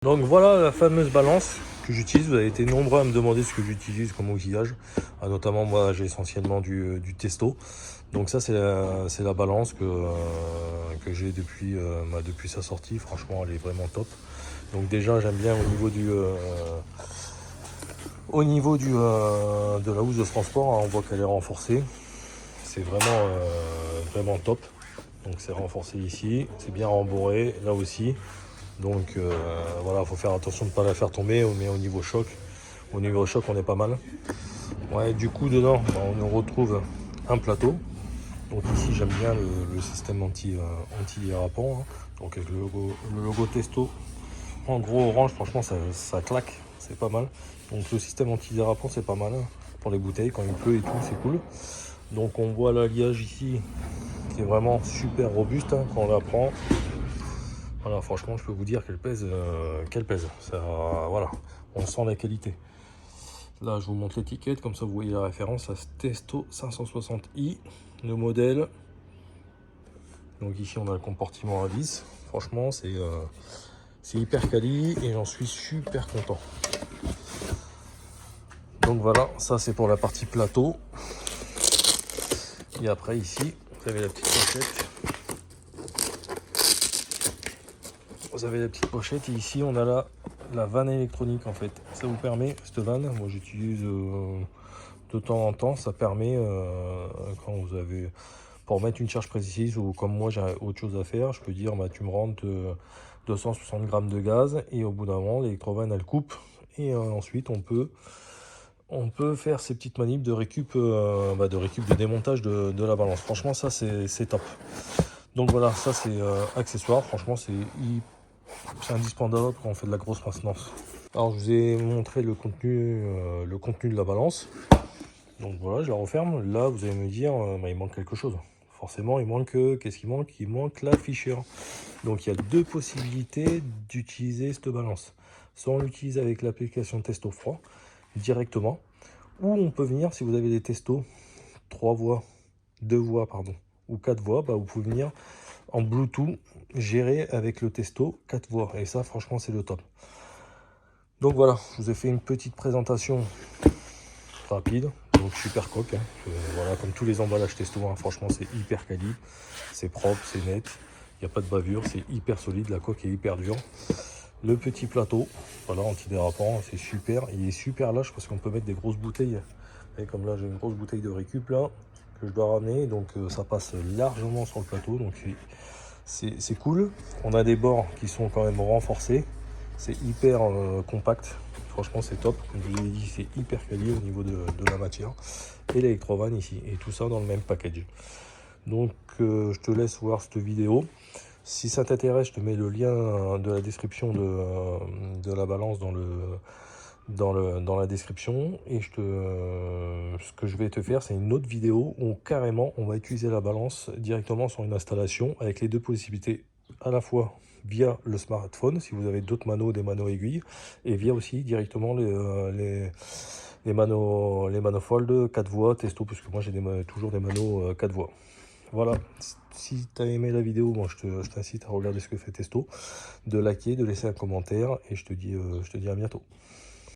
Donc voilà la fameuse balance que j'utilise. Vous avez été nombreux à me demander ce que j'utilise comme outillage. Notamment moi j'ai essentiellement du testo. Donc ça c'est la balance que j'ai depuis sa sortie. Franchement elle est vraiment top. Donc déjà j'aime bien de la housse de transport, hein, on voit qu'elle est renforcée. C'est vraiment top. Donc c'est renforcé ici, c'est bien rembourré là aussi. Donc voilà, il faut faire attention de ne pas la faire tomber, mais au niveau choc, on est pas mal. Ouais, du coup dedans, on retrouve un plateau. Donc ici j'aime bien le système anti-dérapant, hein. Donc avec le logo Testo en gros orange, franchement ça claque, c'est pas mal. Donc le système anti-dérapant c'est pas mal, hein, pour les bouteilles, quand il pleut et tout, c'est cool. Donc on voit l'alliage ici qui est vraiment super robuste, hein, quand on la prend. Voilà, franchement, je peux vous dire qu'elle pèse. Ça, voilà, on sent la qualité. Là, je vous montre l'étiquette, comme ça vous voyez la référence à Testo 560i, le modèle. Donc ici, on a le compartiment à vis. Franchement, c'est hyper quali et j'en suis super content. Donc voilà, ça c'est pour la partie plateau. Et après ici, vous avez la petite pochette. Vous avez la petite pochette et ici on a la vanne électronique en fait. Ça vous permet, cette vanne, moi j'utilise de temps en temps, ça permet quand vous avez, pour mettre une charge précise ou comme moi j'ai autre chose à faire, je peux dire bah, tu me rentres 260 grammes de gaz et au bout d'un moment l'électrovanne elle coupe et ensuite on peut faire ces petites manips de récup, de démontage de la balance. Franchement ça c'est top. Donc voilà, ça c'est accessoire, franchement c'est indispensable quand on fait de la grosse maintenance. Alors je vous ai montré le contenu de la balance. Donc voilà, je la referme. Là, vous allez me dire, il manque quelque chose. Forcément, qu'est-ce qu'il manque? Il manque l'afficheur. Donc il y a deux possibilités d'utiliser cette balance. Soit on l'utilise avec l'application Testo Froid directement, ou on peut venir, si vous avez des testos 3 voies, 2 voies, pardon, ou 4 voies, vous pouvez venir en Bluetooth gérer avec le Testo 4 voies. Et ça, franchement, c'est le top. Donc voilà, je vous ai fait une petite présentation rapide. Donc super coque, hein. Voilà, comme tous les emballages Testo, hein, franchement c'est hyper quali, c'est propre, c'est net, il n'y a pas de bavure, c'est hyper solide, la coque est hyper dure. Le petit plateau, voilà, antidérapant, c'est super, il est super lâche parce qu'on peut mettre des grosses bouteilles. Et comme là j'ai une grosse bouteille de récup là que je dois ramener, donc ça passe largement sur le plateau, donc c'est cool. On a des bords qui sont quand même renforcés, c'est hyper compact. Franchement, c'est top. Comme je vous l'ai dit, c'est hyper quali au niveau de la matière. Et l'électrovanne ici. Et tout ça dans le même package. Donc, je te laisse voir cette vidéo. Si ça t'intéresse, je te mets le lien de la description de la balance dans la description. Et ce que je vais te faire, c'est une autre vidéo où carrément, on va utiliser la balance directement sur une installation avec les deux possibilités à la fois via le smartphone, si vous avez d'autres manos, des manos aiguilles, et via aussi directement les manofolds 4 voies Testo, puisque moi j'ai toujours des manos 4 voies. Voilà, si tu as aimé la vidéo, moi je t'incite à regarder ce que fait Testo, de liker, de laisser un commentaire, et je te dis à bientôt.